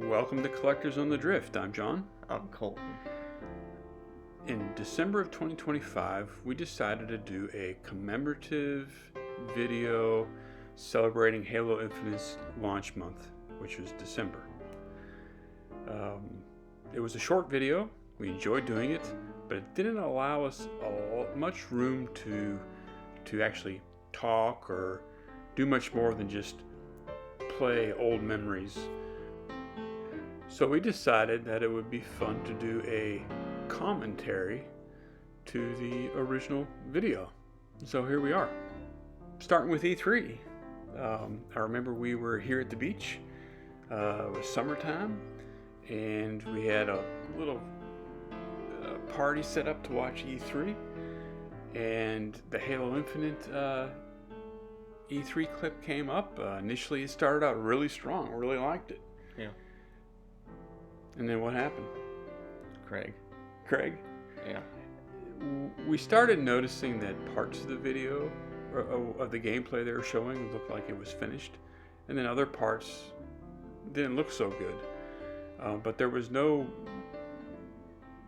Welcome to Collectors on the Drift. I'm John. I'm Colton. In December of 2025, we decided to do a commemorative video celebrating Halo Infinite's launch month, which was December. It was a short video. We enjoyed doing it, but it didn't allow us much room to actually talk or do much more than just play old memories. So we decided that it would be fun to do a commentary to the original video. So here we are, starting with E3. I remember we were here at the beach. It was summertime, and we had a little party set up to watch E3. And the Halo Infinite E3 clip came up. Initially, it started out really strong. I really liked it. Yeah. And then what happened? Craig? Yeah. We started noticing that parts of the video, of the gameplay they were showing, looked like it was finished. And then other parts didn't look so good. But there was no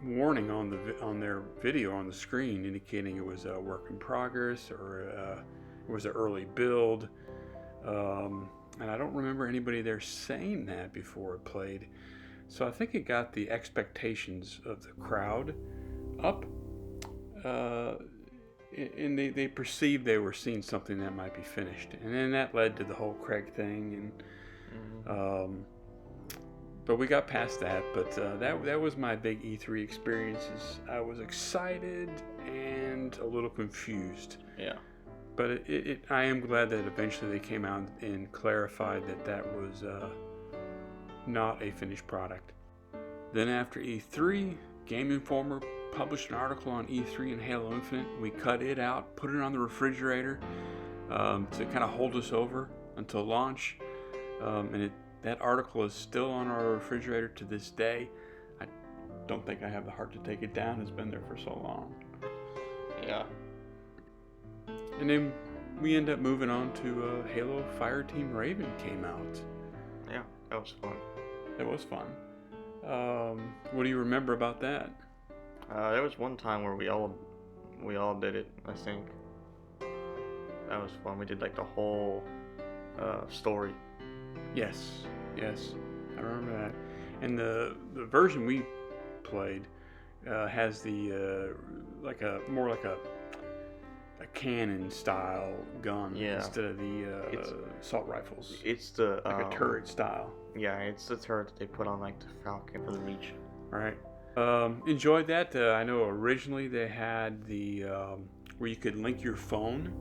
warning on their video on the screen indicating it was a work in progress or it was an early build. And I don't remember anybody there saying that before it played. So I think it got the expectations of the crowd up, and they perceived they were seeing something that might be finished. And then that led to the whole Craig thing, and but we got past that. But that was my big E3 experiences. I was excited and a little confused. Yeah. But I am glad that eventually they came out and clarified that was not a finished product. Then after E3, Game Informer published an article on E3 and Halo Infinite. We cut it out, put it on the refrigerator to kind of hold us over until launch. And that article is still on our refrigerator to this day. I don't think I have the heart to take it down. It's been there for so long. Yeah. And then we end up moving on to Halo Fireteam Raven came out. Yeah, that was fun. It was fun. What do you remember about that? There was one time where we all did it, I think. That was fun. We did like the whole story. Yes, I remember that. And the version we played has the more like a cannon style gun instead of the assault rifles. It's the like a turret style. Yeah, it's the turret that they put on like the Falcon for the Reach. All right. Enjoyed that. I know originally they had the where you could link your phone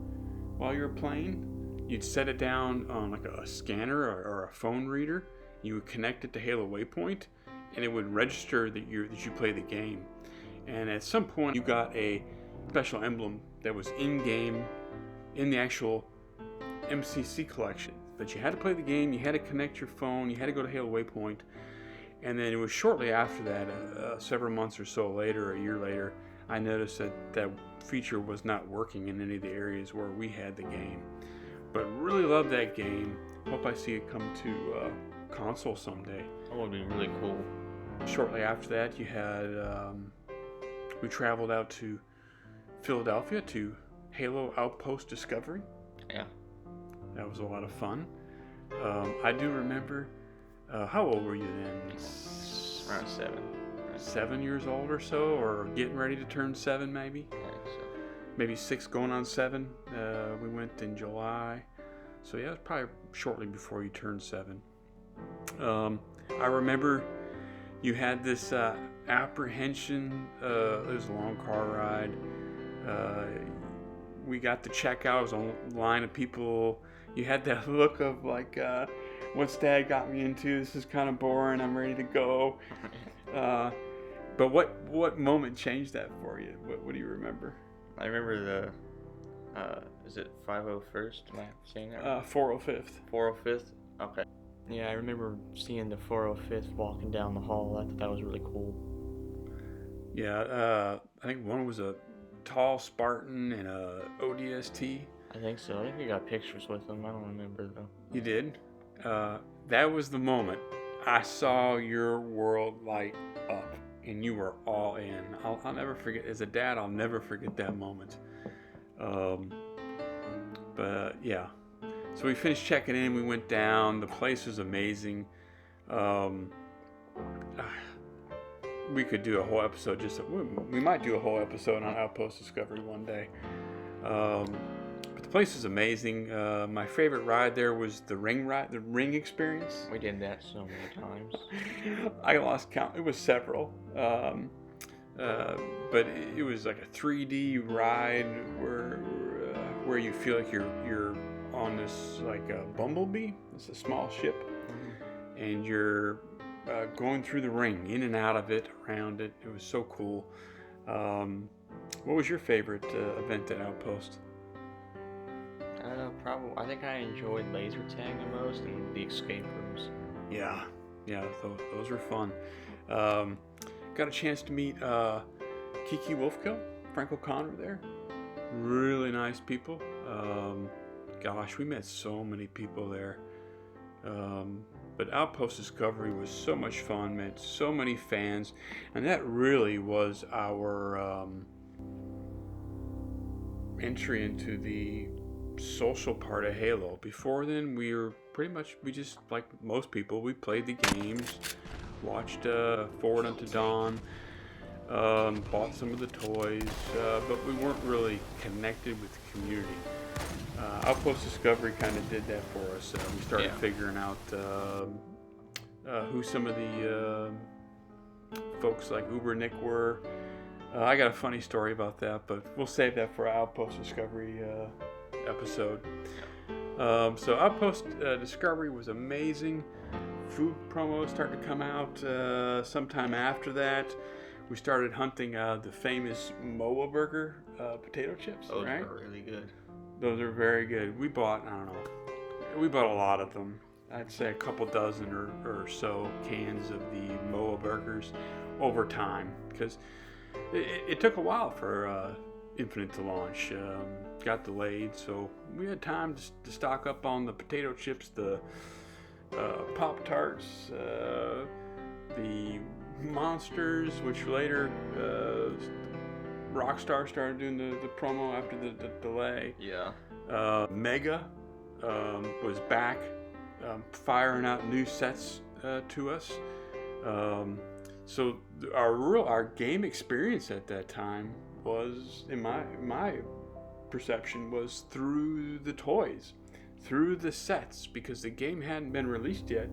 while you were playing. You'd set it down on like a scanner or a phone reader. You would connect it to Halo Waypoint, and it would register that you play the game. And at some point, you got a special emblem that was in-game in the actual MCC collection. But you had to play the game, you had to connect your phone, you had to go to Halo Waypoint. And then it was shortly after that, several months or so later, a year later, I noticed that feature was not working in any of the areas where we had the game. But really love that game. Hope I see it come to console someday. That would be really cool. Shortly after that, you had we traveled out to Philadelphia to Halo Outpost Discovery. Yeah. That was a lot of fun. I do remember, how old were you then? Around 7. 7 years old or so, or getting ready to turn 7 maybe? Yeah, so. Maybe 6 going on 7. We went in July. So yeah, it was probably shortly before you turned 7. I remember you had this apprehension. It was a long car ride. We got to check out. It was a line of people. You had that look of like, what's Dad got me into? This is kind of boring. I'm ready to go. But what moment changed that for you? What do you remember? I remember is it 501st? Am I saying that right? 405th. 405th? Okay. Yeah, I remember seeing the 405th walking down the hall. I thought that was really cool. Yeah, I think one was a tall Spartan and a ODST. I think so. I think we got pictures with them. I don't remember though. You did? That was the moment I saw your world light up, and you were all in. I'll never forget. As a dad, I'll never forget that moment. But yeah, so we finished checking in. We went down. The place was amazing. We could do a whole episode. We might do a whole episode on Outpost Discovery one day. But the place was amazing. My favorite ride there was the ring ride, the ring experience. We did that so many times. I lost count. It was several. But it was like a 3D ride where you feel like you're on this like a bumblebee. It's a small ship, and you're going through the ring, in and out of it, around it. It was so cool. What was your favorite event at Outpost? Probably. I think I enjoyed laser tag the most and the escape rooms. Yeah, those were fun. Got a chance to meet Kiki Wolfkill, Frank O'Connor there. Really nice people. Gosh, we met so many people there. But Outpost Discovery was so much fun, met so many fans, and that really was our entry into the social part of Halo. Before then, we just, like most people, we played the games, watched Forward Unto Dawn, bought some of the toys, but we weren't really connected with the community. Outpost Discovery kind of did that for us. We started figuring out who some of the folks like Uber Nick were. I got a funny story about that, but we'll save that for our Outpost Discovery episode. So Outpost Discovery was amazing. Food promos started to come out sometime after that. We started hunting the famous Moa Burger potato chips. Those right? were really good. Those are very good. We bought a lot of them. I'd say a couple dozen or so cans of the Moa burgers over time, because it took a while for Infinite to launch. Got delayed, so we had time to stock up on the potato chips, the Pop-Tarts, the Monsters, which later Rockstar started doing the promo after the delay. Yeah. Mega was back, firing out new sets to us. So our game experience at that time was, in my perception, was through the toys, through the sets, because the game hadn't been released yet,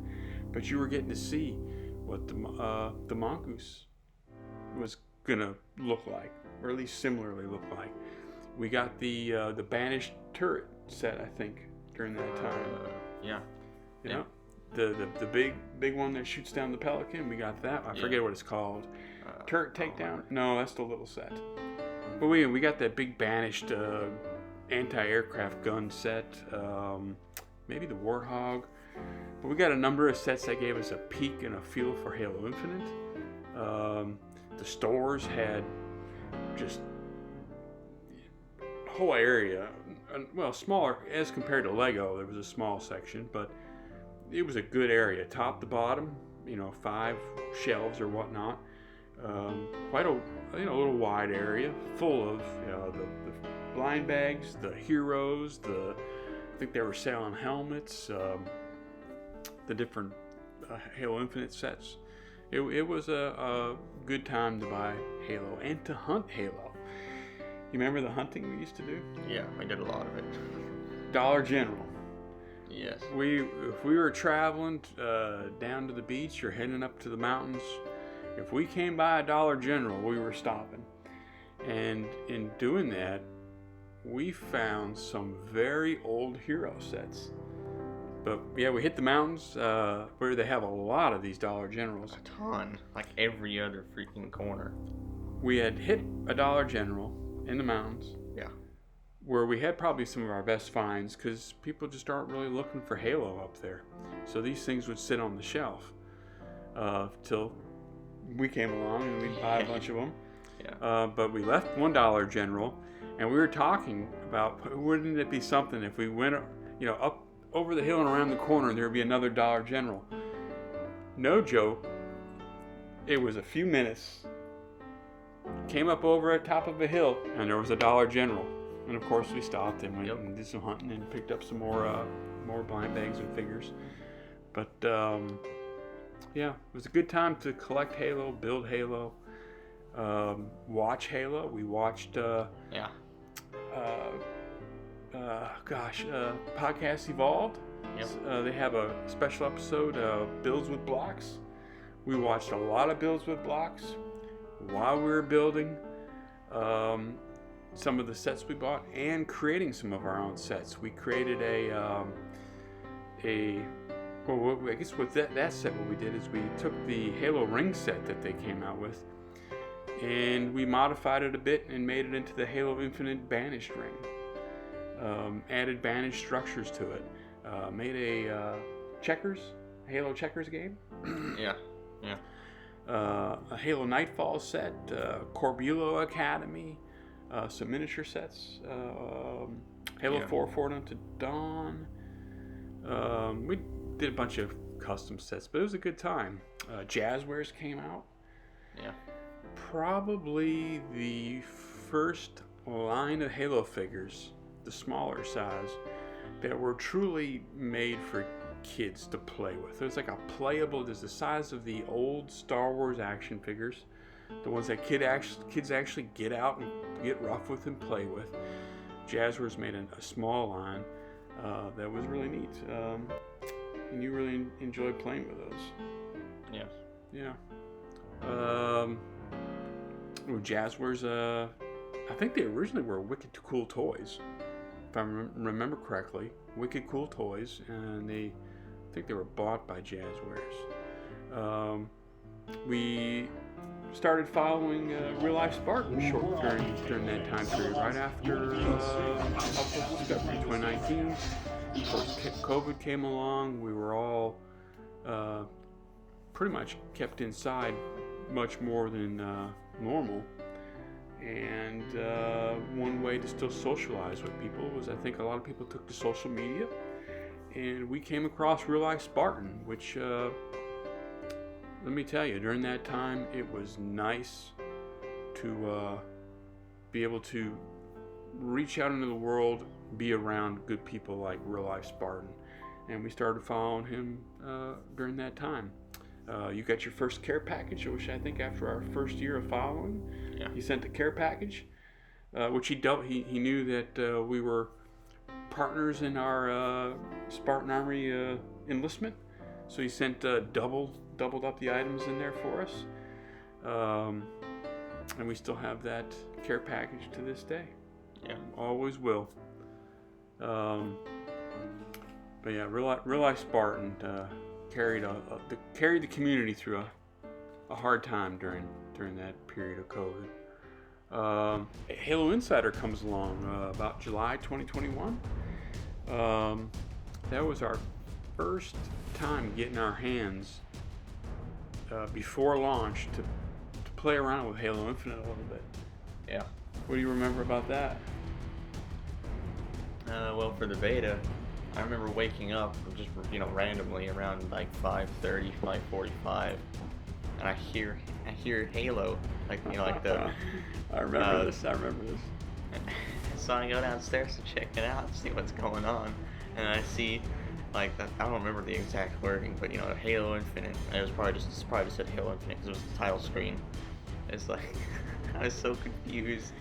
but you were getting to see what the Mongoose was gonna look like, or at least similarly look like. We got the Banished turret set, I think, during that time. Yeah. You know, the big one that shoots down the Pelican. We got that. I forget what it's called. Turret takedown. No, that's the little set. But we got that big Banished anti-aircraft gun set. Maybe the Warthog. But we got a number of sets that gave us a peek and a feel for Halo Infinite. The stores had just a whole area, well, smaller as compared to Lego. There was a small section, but it was a good area, top to bottom. 5 shelves or whatnot. Quite a little wide area, full of the blind bags, the heroes. I think they were selling helmets, the different Halo Infinite sets. It was a good time to buy Halo and to hunt Halo. You remember the hunting we used to do? Yeah, we did a lot of it. Dollar General. Yes. If we were traveling down to the beach or heading up to the mountains, if we came by a Dollar General, we were stopping. And in doing that, we found some very old hero sets. But yeah, we hit the mountains where they have a lot of these Dollar Generals. A ton. Like every other freaking corner. We had hit a Dollar General in the mountains. Yeah. Where we had probably some of our best finds, because people just aren't really looking for Halo up there. So these things would sit on the shelf till we came along and we'd buy a bunch of them. Yeah. But we left one Dollar General, and we were talking about, wouldn't it be something if we went up over the hill and around the corner, and there would be another Dollar General. no joke, it was a few minutes. Came up over at top of a hill, and there was a Dollar General. And of course, we stopped and went and did some hunting and picked up some more blind bags and figures. But yeah, it was a good time to collect Halo, build Halo, watch Halo. We watched Podcast Evolved. Yep. They have a special episode, Builds with Blocks. We watched a lot of Builds with Blocks while we were building some of the sets we bought and creating some of our own sets. We created I guess with that set, what we did is we took the Halo ring set that they came out with, and we modified it a bit and made it into the Halo Infinite banished ring. Added banished structures to it. Made a Halo checkers game. Yeah. A Halo Nightfall set, Corbulo Academy, some miniature sets, Halo 4 Forward Unto Dawn. We did a bunch of custom sets, but it was a good time. Jazzwares came out. Yeah. Probably the first line of Halo figures, the smaller size, that were truly made for kids to play with. There's like a playable, there's the size of the old Star Wars action figures, the ones that kids actually get out and get rough with and play with. Jazzwares made a small line that was really neat, and you really enjoyed playing with those. Yes. Yeah. Jazzwares, I think they originally were Wicked Cool Toys, if I remember correctly. Wicked Cool Toys, and I think they were bought by Jazzwares. We started following Real Life Spartan during that time period, right after February 2019. Of course, COVID came along. We were all pretty much kept inside much more than normal. And one way to still socialize with people was, I think a lot of people took to social media. And we came across Real Life Spartan, which, let me tell you, during that time, it was nice to be able to reach out into the world, be around good people like Real Life Spartan. And we started following him during that time. You got your first care package, which I think after our first year of following, he sent a care package, which he knew that we were partners in our Spartan Army enlistment, so he sent doubled up the items in there for us, and we still have that care package to this day. Yeah, always will. But yeah, Real Life Spartan carried the community through a hard time during that period of COVID. Halo Insider comes along about July 2021. That was our first time getting our hands before launch to play around with Halo Infinite a little bit. Yeah. What do you remember about that? Well, for the beta, I remember waking up just randomly around like 5:30, 5:45, and I hear Halo, like the. I remember this. So I go downstairs to check it out, see what's going on, and I see I don't remember the exact wording, but Halo Infinite. And it was probably just said Halo Infinite because it was the title screen. It's like I was so confused.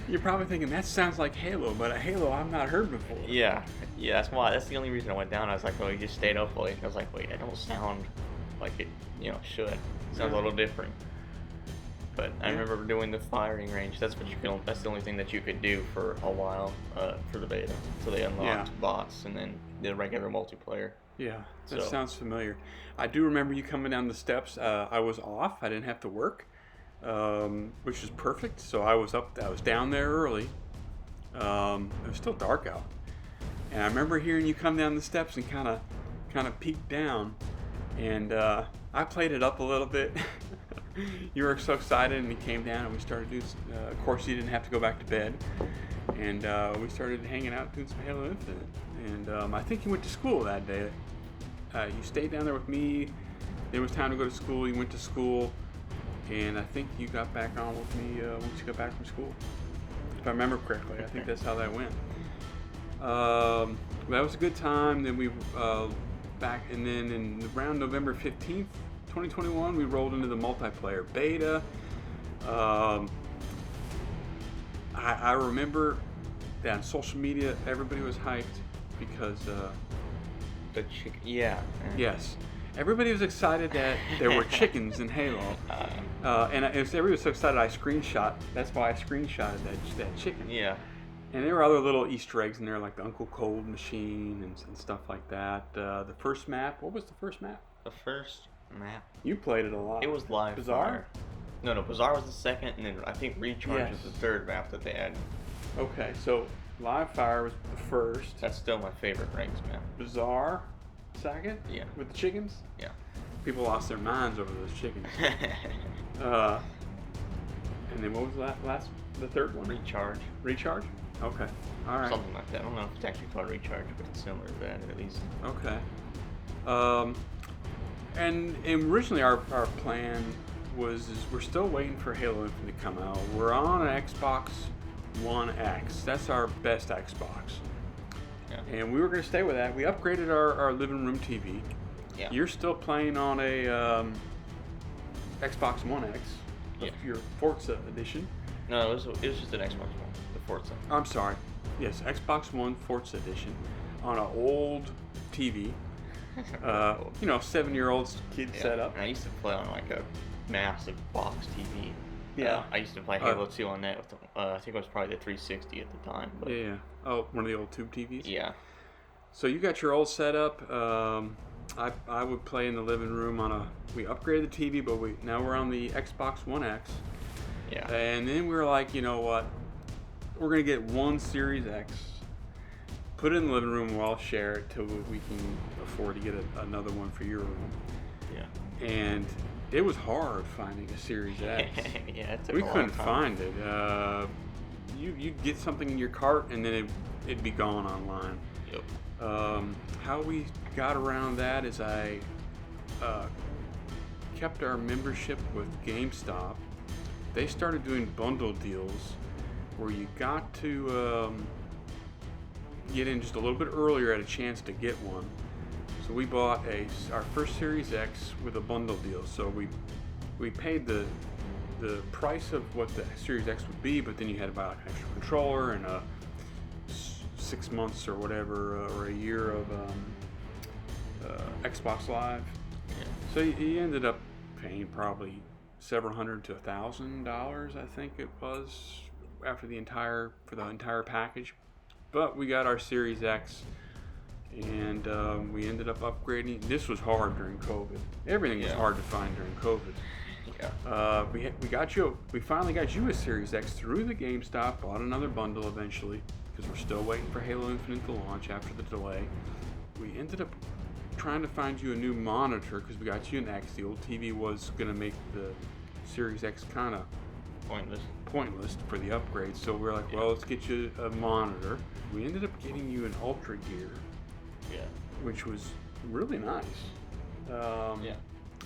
You're probably thinking that sounds like Halo, but a Halo I've not heard before. Yeah, that's why. That's the only reason I went down. I was like, oh, you just stayed up late. I was like, wait, that don't sound like it, should. It sounds a little different. But I remember doing the firing range. That's the only thing that you could do for a while for the beta. So they unlocked bots and then the regular multiplayer. Yeah, that sounds familiar. I do remember you coming down the steps. I was off. I didn't have to work. Which is perfect. So I was down there early. It was still dark out, and I remember hearing you come down the steps and kind of peek down, and I played it up a little bit. You were so excited, and you came down, and we started doing. Of course, you didn't have to go back to bed, and we started hanging out doing some Halo Infinite. And I think you went to school that day. You stayed down there with me, Then it was time to go to school. You went to school, and I think you got back on with me once you got back from school. If I remember correctly, I think that's how that went. That was a good time. Then we back, and then in around November 15th, 2021, we rolled into the multiplayer beta. I remember that on social media, everybody was hyped because The chicken. Yeah. yes, everybody was excited that there were chickens in Halo, and everybody was so excited. I screenshot. That's why I screenshotted that chicken. Yeah. And there were other little Easter eggs in there, like the Uncle Cold machine and stuff like that. The first map. What was the first map? The first map. You played it a lot. It was Live Bizarre? Fire. No, Bizarre was the second, and then I think Recharge Yes. was the third map that they had. Okay, so Live Fire was the first. That's still my favorite ranks map. Bizarre, second. Yeah. With the chickens. Yeah. People lost their minds over those chickens. And then what was the third one? Recharge. Recharge. Okay. All right. Something like that. I don't know if it's actually called Recharge, but it's similar to that at least. Okay. And originally our plan is we're still waiting for Halo Infinite to come out. We're on an Xbox One X. That's our best Xbox. Yeah. And we were going to stay with that. We upgraded our living room TV. Yeah. You're still playing on a Xbox One X, Yeah. your Forza edition. No, it was just an Xbox One, the Forza. I'm sorry. Yes, Xbox One Forza edition on an old TV. 7-year-old kid Yeah. setup. And I used to play on like a massive box TV. Yeah. I used to play Halo 2 on that with, I think it was probably the 360 at the time. But Yeah. Oh, one of the old tube TVs. yeah. So you got your old setup. I would play in the living room we upgraded the TV, but now we're on the Xbox One X. Yeah. And then we were like, you know what? We're gonna get one Series X, put it in the living room. We'll all share it till we can afford to get another one for your room. Yeah. And it was hard finding a Series X. Yeah, it took We a long couldn't time. find it. You'd get something in your cart and then it'd be gone online. Yep. How we got around that is I kept our membership with GameStop. They started doing bundle deals where you got to get in just a little bit earlier at a chance to get one. So we bought our first Series X with a bundle deal. So we paid the price of what the Series X would be, but then you had to buy like an extra controller and 6 months or whatever, or a year of Xbox Live. Yeah. So you ended up paying probably several hundred to $1,000, I think it was, for the entire package. But we got our Series X, and we ended up upgrading. This was hard during COVID. Everything was hard to find during COVID. Yeah. We finally got you a Series X through the GameStop. Bought another bundle eventually because we're still waiting for Halo Infinite to launch after the delay. We ended up trying to find you a new monitor because we got you an X. The old TV was gonna make the Series X kind of pointless for the upgrade. So we're like, well, let's get you a monitor. We ended up getting you an Ultra Gear, Yeah. which was really nice. Yeah.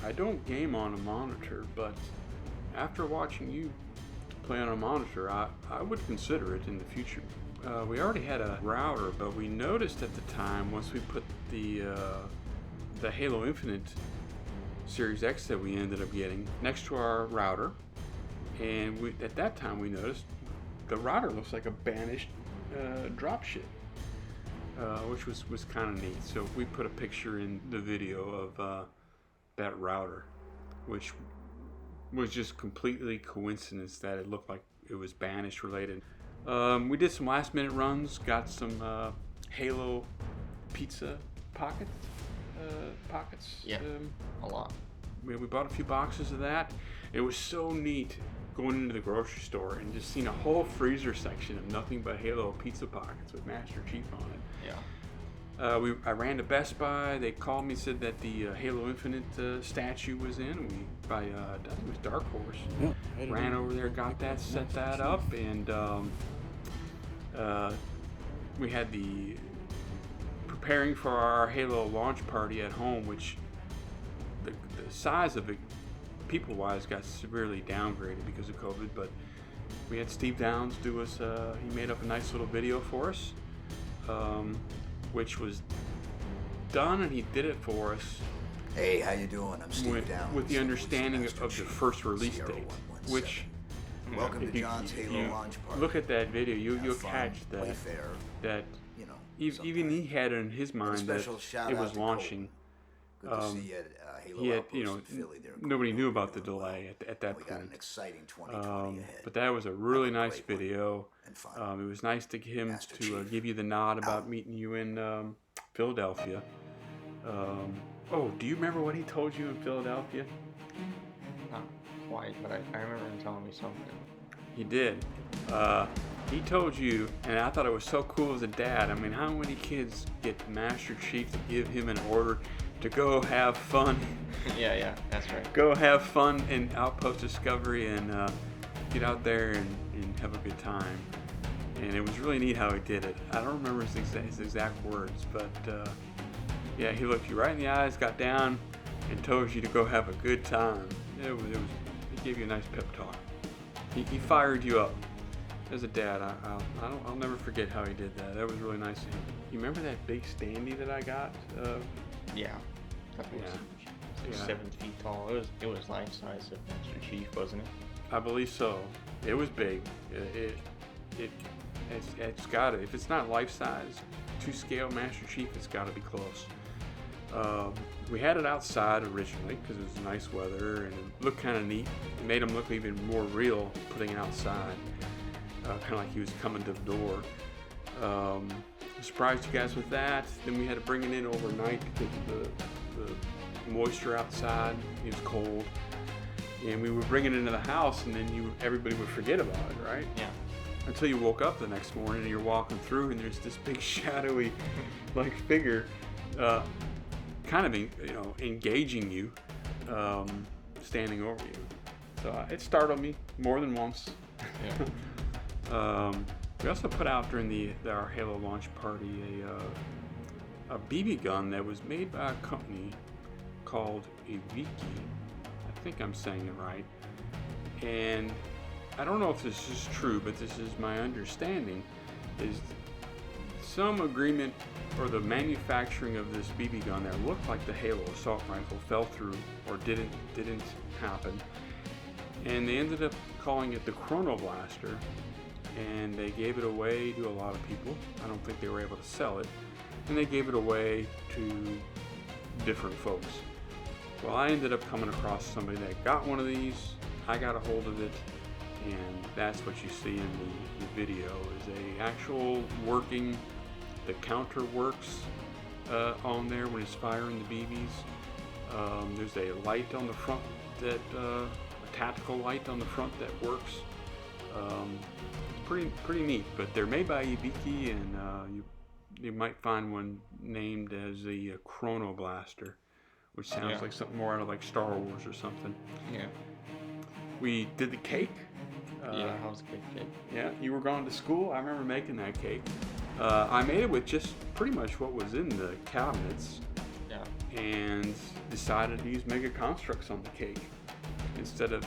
I don't game on a monitor, but after watching you play on a monitor, I would consider it in the future. We already had a router, but we noticed at the time, once we put the Halo Infinite Series X that we ended up getting next to our router, and at that time we noticed the router looks like a banished dropship, which was kind of neat. So we put a picture in the video of that router, which was just completely coincidence that it looked like it was banished related. We did some last minute runs, got some Halo pizza pockets. Yeah, a lot. We bought a few boxes of that. It was so neat going into the grocery store and just seeing a whole freezer section of nothing but Halo pizza pockets with Master Chief on it. Yeah. I ran to Best Buy. They called me, said that the Halo Infinite statue was in. I think it was Dark Horse. Yeah, Ran over there, got that, set that up, and we had the preparing for our Halo launch party at home, which the the size of it, people-wise, got severely downgraded because of COVID. But we had Steve Downs do us. He made up a nice little video for us, which was done, and he did it for us. Hey, how you doing? I'm Steve Downs. With the understanding of the first release date, which. Welcome to John's Halo launch party. Look at that video. You'll catch that. Fair, that you know, even he had in his mind that it was launching. Good to see you at, Halo He had, Outpost in Philly there. nobody knew about the delay at that We point. got an exciting 2020 ahead. But that was a really Have a nice great one. video. And fun. It was nice to get him Master to Chief. give you the nod about Out. meeting you in Philadelphia. Do you remember what he told you in Philadelphia? Not quite, but I remember him telling me something. He did. He told you, and I thought it was so cool as a dad. I mean, how many kids get the Master Chief to give him an order to go have fun? Yeah, that's right. Go have fun in Outpost Discovery and get out there and have a good time. And it was really neat how he did it. I don't remember his exact words, but yeah, he looked you right in the eyes, got down, and told you to go have a good time. He gave you a nice pep talk. He fired you up. As a dad, I'll never forget how he did that. That was really nice of him. You remember that big standee that I got? Yeah. That was Yeah. 7 feet tall. It was life size of Master Chief, wasn't it? I believe so. It was big. It's got it. If it's not life size, to scale Master Chief, it's got to be close. We had it outside originally because it was nice weather and it looked kind of neat. It made him look even more real putting it outside, kind of like he was coming to the door. Surprised you guys with that. Then we had to bring it in overnight because of the moisture outside. It was cold, and we would bring it into the house, and then everybody would forget about it, right? Yeah. Until you woke up the next morning and you're walking through, and there's this big shadowy, like figure, kind of engaging you, standing over you. So it startled me more than once. Yeah. We also put out during our Halo launch party a BB gun that was made by a company called Viki. I think I'm saying it right. And I don't know if this is true, but this is my understanding, is some agreement or the manufacturing of this BB gun that looked like the Halo assault rifle fell through or didn't happen. And they ended up calling it the Chrono Blaster, and they gave it away to a lot of people. I don't think they were able to sell it, and they gave it away to different folks. Well, I ended up coming across somebody that got one of these. I got a hold of it, and that's what you see in the video is a actual working, the counter works on there when it's firing the BBs. There's a light on the front that a tactical light on the front that works. It's pretty neat, but they're made by Viki, and you might find one named as the Chrono Blaster, which sounds like something more out of like Star Wars or something. Yeah. We did the cake. Yeah, that was a good cake. Yeah, you were going to school. I remember making that cake. I made it with just pretty much what was in the cabinets. Yeah. And decided to use MegaConstrux on the cake instead of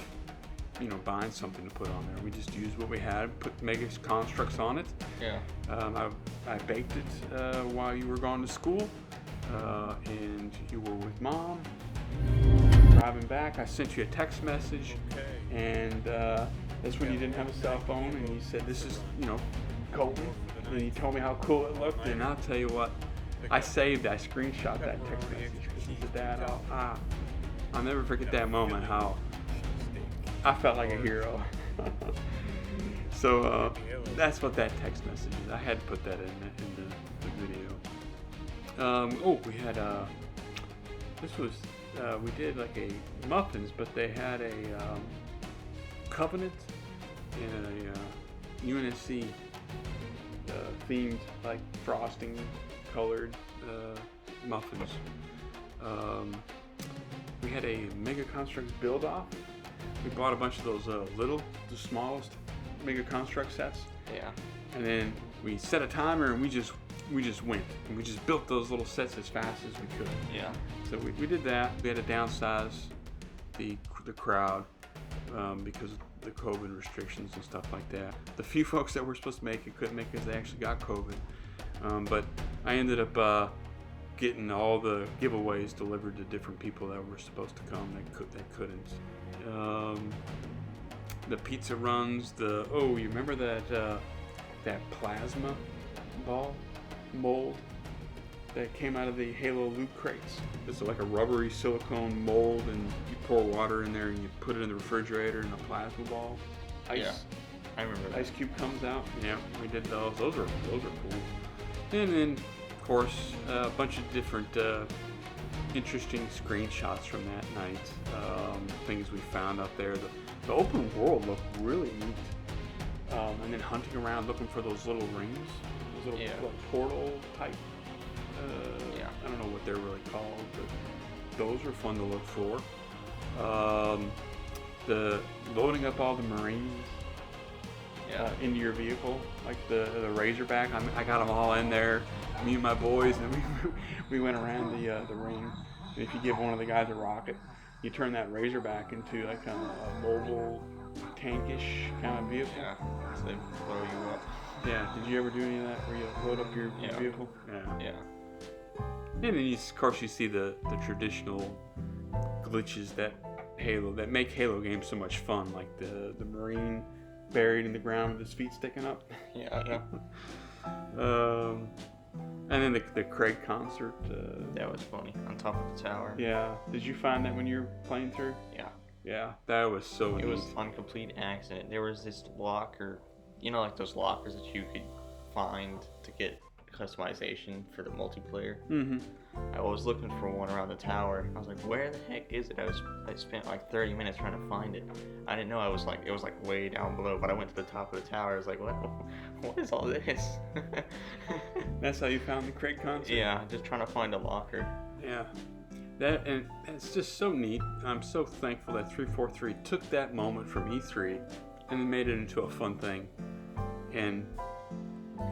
buying something to put on there. We just used what we had, put MegaConstrux on it. Yeah. I baked it while you were going to school, and you were with Mom. Driving back, I sent you a text message, and that's when you didn't have a cell phone, and you said, "This is, Colton," and you told me how cool it looked, and I'll tell you what, I screenshot that text message because as a dad, I'll never forget that moment. How I felt like a hero. So that's what that text message is. I had to put that in the video. We had this was we did like a muffins, but they had a Covenant and a UNSC themed, like frosting colored muffins. We had a MegaConstrux build off. We bought a bunch of those the smallest MegaConstrux sets. Yeah. And then we set a timer and we just just went and we just built those little sets as fast as we could. Yeah. So we did that. We had to downsize the crowd because of the COVID restrictions and stuff like that. The few folks that were supposed to make it couldn't make it because they actually got COVID. But I ended up getting all the giveaways delivered to different people that were supposed to come that couldn't. The pizza runs. You remember that plasma ball mold that came out of the Halo loot crates? It's like a rubbery silicone mold, and you pour water in there and you put it in the refrigerator, and a plasma ball. Ice, Yeah, I remember that. Ice cube comes out. Yeah, we did those. Those are cool. And then, of course, a bunch of different interesting screenshots from that night. Things we found out there. The open world looked really neat. And then hunting around looking for those little rings, those little like, portal type. I don't know what they're really called, but those were fun to look for. The loading up all the Marines into your vehicle, like the Razorback. I got them all in there, me and my boys, and we went around the ring. And if you give one of the guys a rocket, you turn that Razorback into like a mobile tankish kind of vehicle. Yeah, so they blow you up. Yeah, did you ever do any of that where you load up your vehicle? Yeah. And then of course you see the traditional glitches that make Halo games so much fun, like the Marine buried in the ground with his feet sticking up. Yeah, I know. And then the Craig concert. That was funny, on top of the tower. Yeah, did you find that when you were playing through? Yeah. Yeah, that was so neat. It was on complete accident. There was this locker, like those lockers that you could find to get customization for the multiplayer. Mm-hmm. I was looking for one around the tower. I was like, where the heck is it? I spent like 30 minutes trying to find it. I didn't know it was like way down below, but I went to the top of the tower. I was like, what is all this? That's how you found the Craig concert? Yeah, just trying to find a locker. Yeah. And it's just so neat. I'm so thankful that 343 took that moment from E3 and then made it into a fun thing. And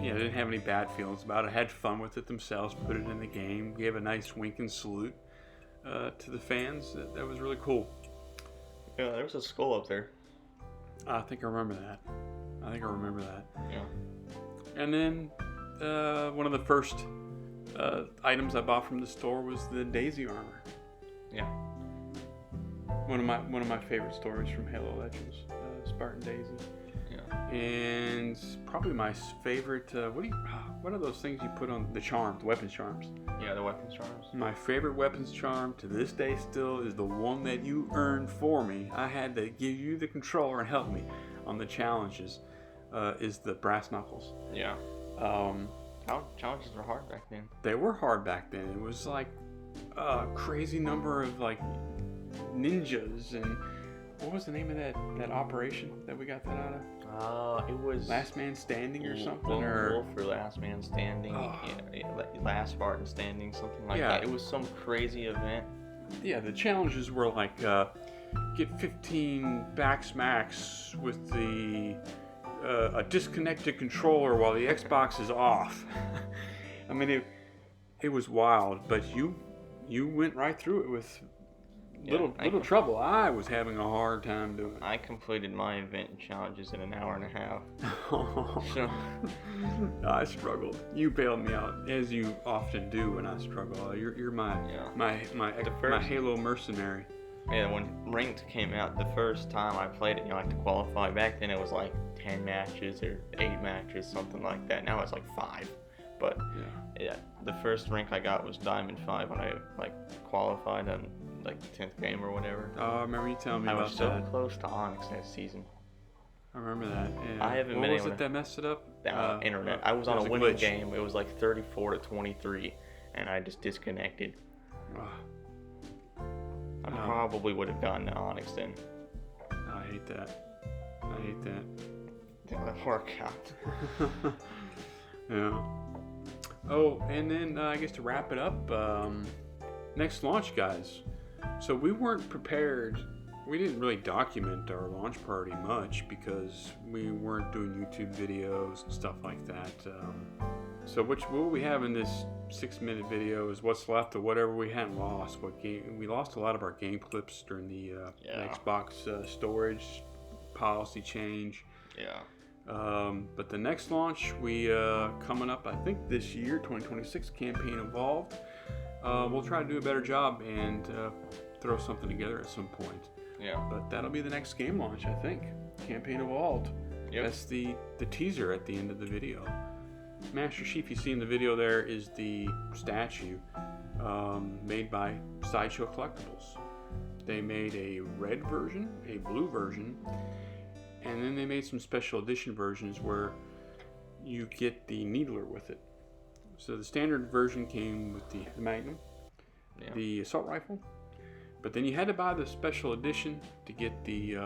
didn't have any bad feelings about it. Had fun with it themselves, put it in the game, gave a nice wink and salute to the fans. That was really cool. Yeah, there was a skull up there. I think I remember that. Yeah. And then one of the first items I bought from the store was the Daisy armor. Yeah. One of my favorite stories from Halo Legends, Spartan Daisy. Yeah. And probably my favorite. What are those things you put on the charms, the weapons charms? Yeah, the weapons charms. My favorite weapons charm to this day still is the one that you earned for me. I had to give you the controller and help me on the challenges. Is the brass knuckles. Yeah. Challenges were hard back then. They were hard back then. It was like a crazy number of like ninjas, and what was the name of that operation that we got that out of? It was Last Man Standing or something, Wolf or Last Man Standing. Oh. Yeah, Last Spartan Standing, something like that. It was some crazy event. Yeah, the challenges were like get 15 back smacks with a disconnected controller while the Xbox is off. I mean, it was wild, but you went right through it with little trouble. I was having a hard time doing it. I completed my event and challenges in an hour and a half. So I struggled. You bailed me out, as you often do when I struggle. You're my Halo mercenary. Yeah, when Ranked came out, the first time I played it, like to qualify. Back then it was like 10 matches or 8 matches, something like that. Now it's like 5. But yeah, the first rank I got was Diamond 5 when I like qualified on like the 10th game or whatever. Oh, I remember you telling me about that. I was so close to Onyx that season. I remember that. Yeah. I haven't what been was able it that messed it up? Internet. I was on a winning game. It was like 34-23, and I just disconnected. I probably would have gotten to Onyx then. I hate that. Didn't work out. Yeah. Oh, and then I guess to wrap it up, next launch, guys. So we weren't prepared. We didn't really document our launch party much because we weren't doing YouTube videos and stuff like that. So what we have in this 6-minute video is what's left of whatever we hadn't lost. We lost a lot of our game clips during the Xbox storage policy change. Yeah. But the next launch we coming up, I think this year, 2026, Campaign Evolved. We'll try to do a better job and throw something together at some point. Yeah. But that'll be the next game launch, I think. Campaign Evolved. Yep. That's the teaser at the end of the video. Master Chief you see in the video there is the statue made by Sideshow Collectibles. They made a red version, a blue version, and then they made some special edition versions where you get the Needler with it. So the standard version came with the Magnum, the assault rifle, but then you had to buy the special edition to get the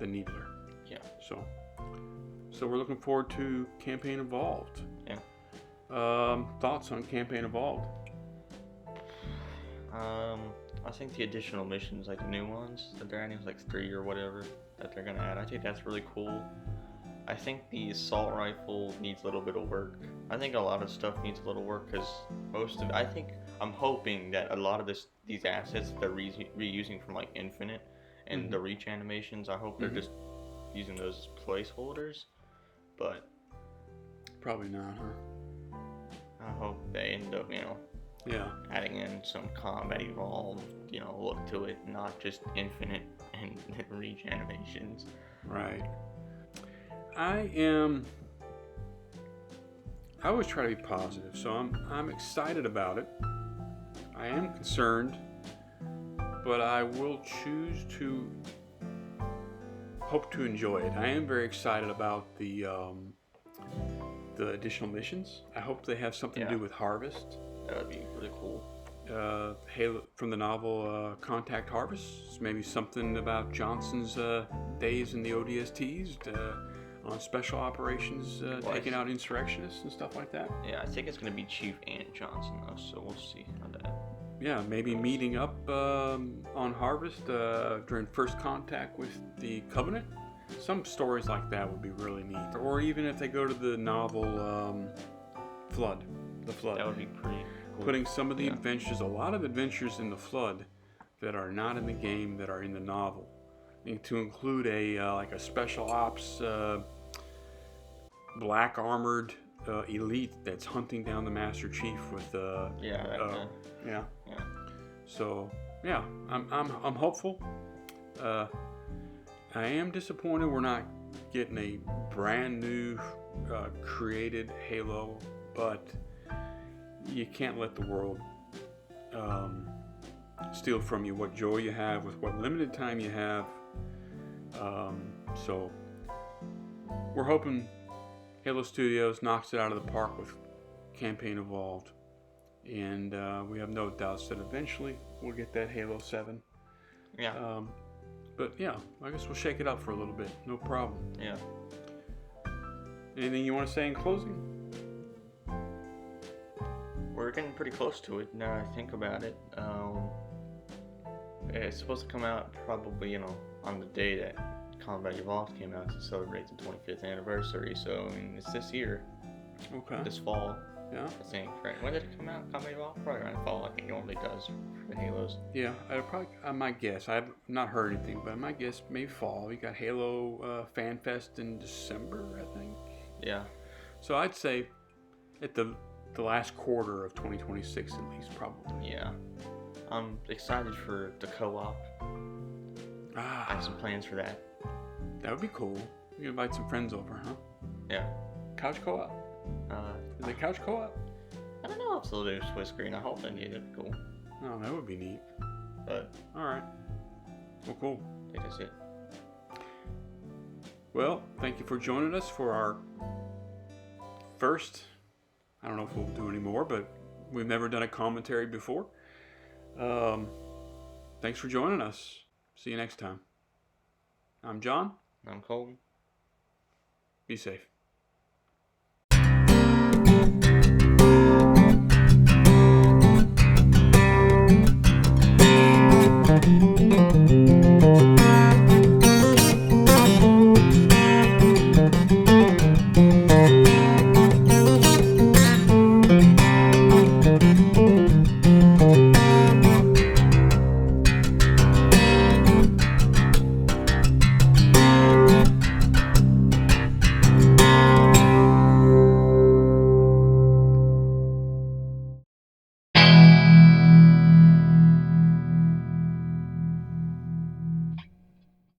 Needler. Yeah. So we're looking forward to Campaign Evolved. Yeah. Thoughts on Campaign Evolved? I think the additional missions, like the new ones that they're adding, like 3 or whatever that they're gonna add, I think that's really cool. I think the assault rifle needs a little bit of work. I think a lot of stuff needs a little work because I'm hoping that a lot of these assets they're reusing from like Infinite and the Reach animations, I hope they're just using those as placeholders. But probably not, huh? I hope they end up, adding in some combat evolved, look to it, not just Infinite and Reach animations. Right. I always try to be positive, so I'm excited about it. I am concerned, but I will choose to hope to enjoy it. I am very excited about the additional missions. I hope they have something to do with Harvest. That would be really cool. Halo from the novel Contact Harvest. Maybe something about Johnson's days in the ODSTs on special operations, taking out insurrectionists and stuff like that. Yeah, I think it's going to be Chief and Johnson though, so we'll see how that. Yeah, maybe meeting up on Harvest during first contact with the Covenant. Some stories like that would be really neat. Or even if they go to the novel The Flood. That would be pretty cool. Putting some of the adventures, a lot of adventures in The Flood that are not in the game that are in the novel. And to include like a special ops black armored elite that's hunting down the Master Chief with So I'm hopeful. I am disappointed we're not getting a brand new created Halo, but you can't let the world steal from you what joy you have with what limited time you have. So we're hoping Halo Studios knocks it out of the park with Campaign Evolved. And we have no doubts that eventually we'll get that Halo 7. Yeah. But yeah, I guess we'll shake it up for a little bit. No problem. Yeah. Anything you want to say in closing? We're getting pretty close to it now I think about it. It's supposed to come out probably, on the day that Combat Evolved came out to celebrate the 25th anniversary. So, it's this year. Okay. This fall. Yeah. I think, right? When did it come out? Combat Evolved? Probably around fall, like it normally does for the Halos. Yeah, I might guess. I've not heard anything, but I might guess maybe fall. You got Halo Fan Fest in December, I think. Yeah. So I'd say at the last quarter of 2026 at least, probably. Yeah. I'm excited for the co-op. I have some plans for that. That would be cool. You can invite some friends over, huh? Yeah. Couch co-op? Is it couch co-op? I don't know if they'll do split screen. I hope they do. That'd be cool. No, that would be neat. But alright. Well, cool. I think that's it. Well, thank you for joining us for our first, I don't know if we'll do any more, but we've never done a commentary before. Thanks for joining us. See you next time. I'm John. I'm Colton. Be safe.